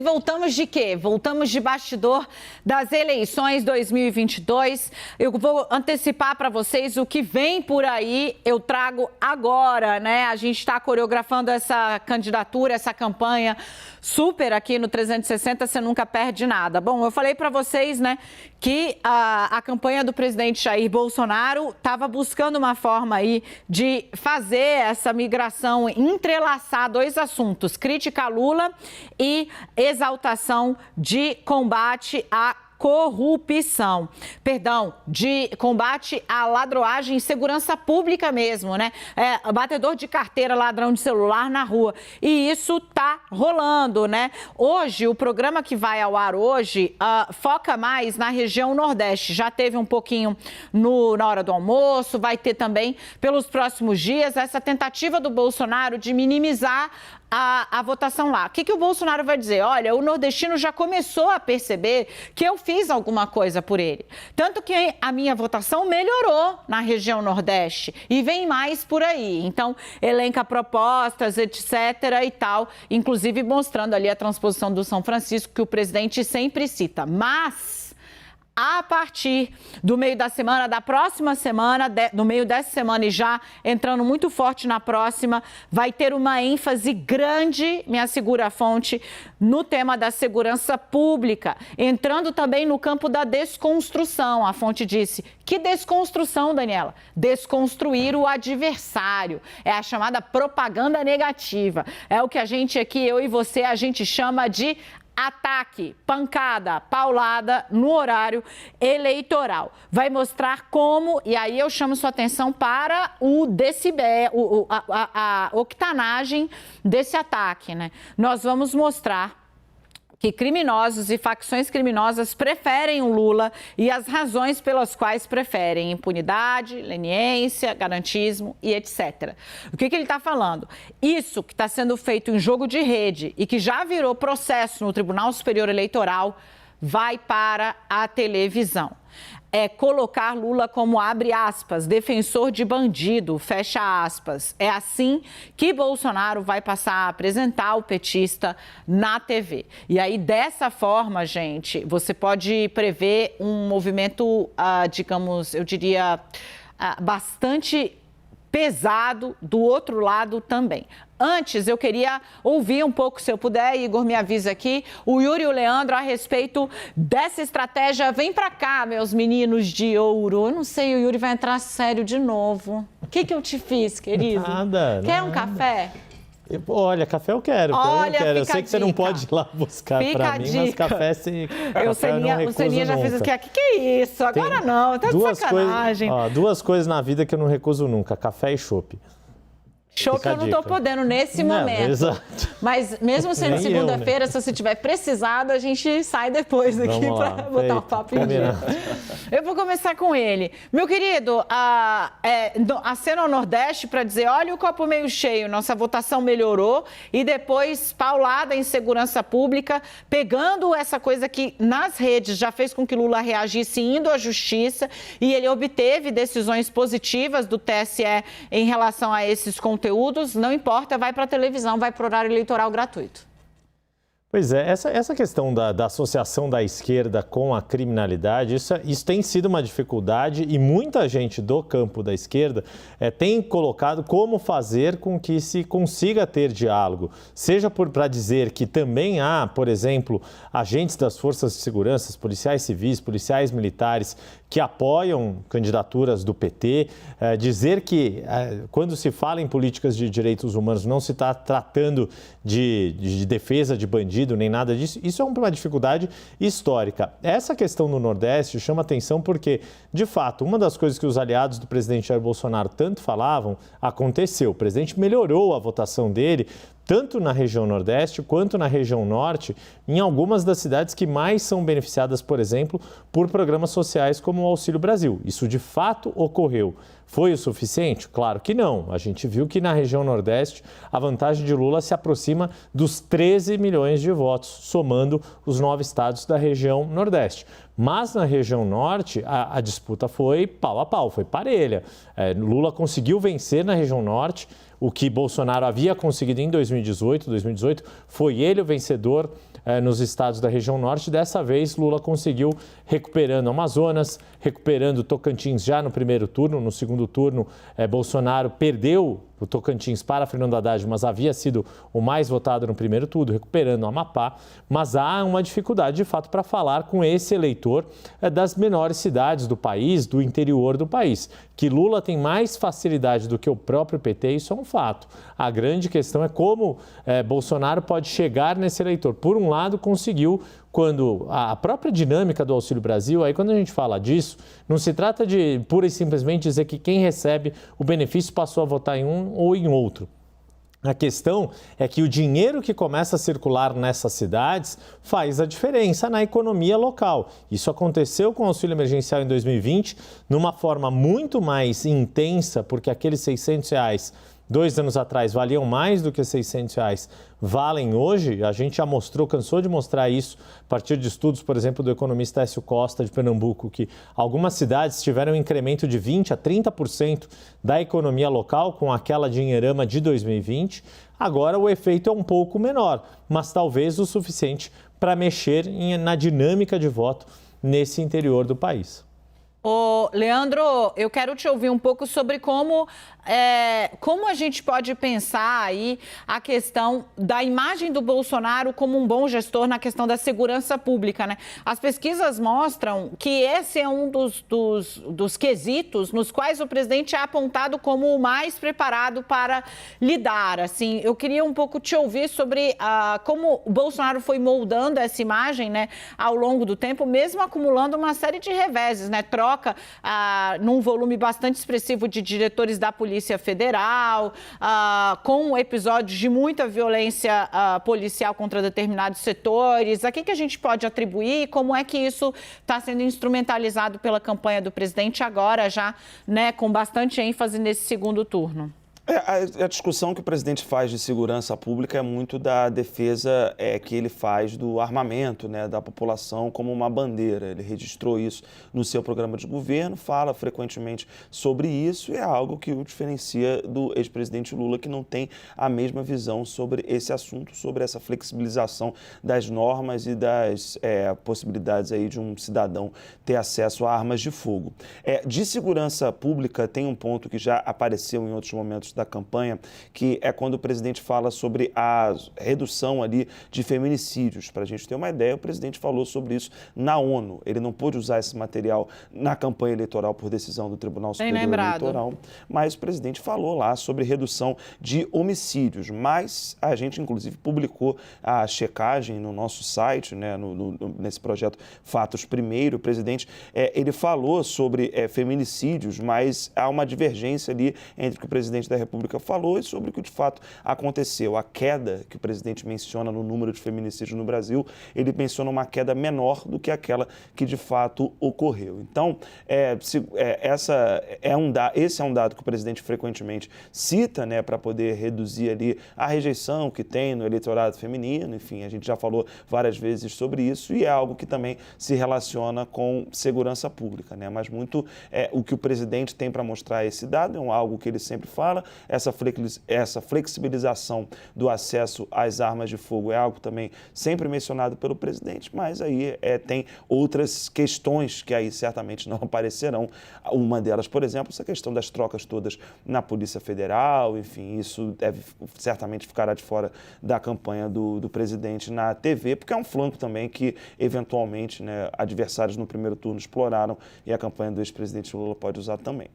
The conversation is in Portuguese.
Voltamos de quê? Voltamos de bastidor das eleições 2022. Eu vou antecipar para vocês o que vem por aí. Eu trago agora, né? A gente está coreografando essa candidatura, essa campanha super aqui no 360, você nunca perde nada. Bom, eu falei para vocês, né, que a campanha do presidente Jair Bolsonaro estava buscando uma forma aí de fazer essa migração, entrelaçar dois assuntos, crítica a Lula e exaltação de combate à corrupção, de combate à ladroagem e segurança pública mesmo, né? Batedor de carteira, ladrão de celular na rua. E isso tá rolando, né? Hoje, o programa que vai ao ar hoje foca mais na região Nordeste. Já teve um pouquinho na hora do almoço, vai ter também pelos próximos dias essa tentativa do Bolsonaro de minimizar a votação lá. O que o Bolsonaro vai dizer? Olha, o nordestino já começou a perceber que eu fiz alguma coisa por ele. Tanto que a minha votação melhorou na região Nordeste e vem mais por aí. Então, elenca propostas, etc. e tal, inclusive mostrando ali a transposição do São Francisco, que o presidente sempre cita. Mas a partir do meio da semana, da próxima semana, no meio dessa semana e já entrando muito forte na próxima, vai ter uma ênfase grande, me assegura a fonte, no tema da segurança pública, entrando também no campo da desconstrução. A fonte disse: que desconstrução, Daniela? Desconstruir o adversário. É a chamada propaganda negativa. É o que a gente aqui, eu e você, a gente chama de ataque, pancada, paulada no horário eleitoral. Vai mostrar como, e aí eu chamo sua atenção para o decibel, a octanagem desse ataque, né? Nós vamos mostrar que criminosos e facções criminosas preferem o Lula e as razões pelas quais preferem: impunidade, leniência, garantismo e etc. O que ele está falando? Isso que está sendo feito em jogo de rede e que já virou processo no Tribunal Superior Eleitoral vai para a televisão. É colocar Lula como, abre aspas, defensor de bandido, fecha aspas. É assim que Bolsonaro vai passar a apresentar o petista na TV. E aí, dessa forma, gente, você pode prever um movimento, digamos, eu diria, bastante pesado do outro lado também. Antes, eu queria ouvir um pouco, se eu puder, Igor, me avisa aqui, o Yuri e o Leandro a respeito dessa estratégia. Vem pra cá, meus meninos de ouro. Eu não sei, o Yuri vai entrar sério de novo. O que eu te fiz, querido? Nada. Quer um café? Olha, café eu quero. Olha, eu sei que você não pode ir lá buscar para mim, mas café sim. O Celinha já fez o que? Que é isso? Agora não, tá de sacanagem. Duas coisas na vida que eu não recuso nunca: café e chopp. Chopp eu não tô podendo nesse momento. Exato. Mas mesmo sendo segunda-feira, se você tiver precisado, a gente sai depois aqui para botar o papo em dia. Eu vou começar com ele. Meu querido, acena ao Nordeste para dizer: olha o copo meio cheio, nossa votação melhorou, e depois paulada em segurança pública, pegando essa coisa que nas redes já fez com que Lula reagisse indo à justiça, e ele obteve decisões positivas do TSE em relação a esses conteúdos. Não importa, vai para a televisão, vai para o horário eleitoral gratuito. Pois é, essa questão da associação da esquerda com a criminalidade, isso tem sido uma dificuldade, e muita gente do campo da esquerda tem colocado como fazer com que se consiga ter diálogo, seja para dizer que também há, por exemplo, agentes das forças de segurança, policiais civis, policiais militares, que apoiam candidaturas do PT, dizer que quando se fala em políticas de direitos humanos não se está tratando de defesa de bandido nem nada disso. Isso é uma dificuldade histórica. Essa questão no Nordeste chama atenção porque, de fato, uma das coisas que os aliados do presidente Jair Bolsonaro tanto falavam aconteceu. O presidente melhorou a votação dele, tanto na região Nordeste quanto na região Norte, em algumas das cidades que mais são beneficiadas, por exemplo, por programas sociais como o Auxílio Brasil. Isso de fato ocorreu. Foi o suficiente? Claro que não. A gente viu que na região Nordeste a vantagem de Lula se aproxima dos 13 milhões de votos, somando os 9 estados da região Nordeste. Mas na região Norte a disputa foi pau a pau, foi parelha. Lula conseguiu vencer na região Norte. o que Bolsonaro havia conseguido em 2018. 2018 foi ele o vencedor nos estados da região norte. Dessa vez, Lula conseguiu, recuperando Amazonas, recuperando Tocantins já no primeiro turno. No segundo turno, Bolsonaro perdeu o Tocantins para Fernando Haddad, mas havia sido o mais votado no primeiro turno, recuperando o Amapá. Mas há uma dificuldade, de fato, para falar com esse eleitor das menores cidades do país, do interior do país. Que Lula tem mais facilidade do que o próprio PT, isso é um fato. A grande questão é como Bolsonaro pode chegar nesse eleitor. Por um lado, conseguiu, quando a própria dinâmica do Auxílio Brasil, aí quando a gente fala disso, não se trata de pura e simplesmente dizer que quem recebe o benefício passou a votar em um ou em outro. A questão é que o dinheiro que começa a circular nessas cidades faz a diferença na economia local. Isso aconteceu com o auxílio emergencial em 2020, numa forma muito mais intensa, porque aqueles R$600, 2 anos atrás, valiam mais do que R$600 valem hoje. A gente já mostrou, cansou de mostrar isso a partir de estudos, por exemplo, do economista Écio Costa, de Pernambuco, que algumas cidades tiveram um incremento de 20% a 30% da economia local com aquela dinheirama de 2020. Agora o efeito é um pouco menor, mas talvez o suficiente para mexer na dinâmica de voto nesse interior do país. Ô, Leandro, eu quero te ouvir um pouco sobre como a gente pode pensar aí a questão da imagem do Bolsonaro como um bom gestor na questão da segurança pública, né? As pesquisas mostram que esse é um dos quesitos nos quais o presidente é apontado como o mais preparado para lidar. Assim, eu queria um pouco te ouvir sobre como o Bolsonaro foi moldando essa imagem, né, ao longo do tempo, mesmo acumulando uma série de reveses, né? Troca num volume bastante expressivo de diretores da Polícia Federal, com episódios de muita violência policial contra determinados setores. A que a gente pode atribuir e como é que isso está sendo instrumentalizado pela campanha do presidente agora já, né, com bastante ênfase nesse segundo turno? A discussão que o presidente faz de segurança pública é muito da defesa que ele faz do armamento, né, da população como uma bandeira. Ele registrou isso no seu programa de governo, fala frequentemente sobre isso e é algo que o diferencia do ex-presidente Lula, que não tem a mesma visão sobre esse assunto, sobre essa flexibilização das normas e das possibilidades aí de um cidadão ter acesso a armas de fogo. De segurança pública tem um ponto que já apareceu em outros momentos da campanha, que é quando o presidente fala sobre a redução ali de feminicídios. Para a gente ter uma ideia, o presidente falou sobre isso na ONU. Ele não pôde usar esse material na campanha eleitoral por decisão do Tribunal Superior Eleitoral, mas o presidente falou lá sobre redução de homicídios. Mas a gente, inclusive, publicou a checagem no nosso site, né, nesse projeto Fatos Primeiro. O presidente ele falou sobre feminicídios, mas há uma divergência ali entre o que o presidente da República falou e sobre o que de fato aconteceu. A queda que o presidente menciona no número de feminicídios no Brasil, ele menciona uma queda menor do que aquela que de fato ocorreu. Então, esse é um dado que o presidente frequentemente cita, né, para poder reduzir ali a rejeição que tem no eleitorado feminino. Enfim, a gente já falou várias vezes sobre isso e é algo que também se relaciona com segurança pública, né? Mas muito o que o presidente tem para mostrar esse dado é algo que ele sempre fala. Essa flexibilização do acesso às armas de fogo é algo também sempre mencionado pelo presidente, mas aí tem outras questões que aí certamente não aparecerão. Uma delas, por exemplo, essa questão das trocas todas na Polícia Federal, enfim, isso deve certamente ficará de fora da campanha do presidente na TV, porque é um flanco também que, eventualmente, né, adversários no primeiro turno exploraram e a campanha do ex-presidente Lula pode usar também.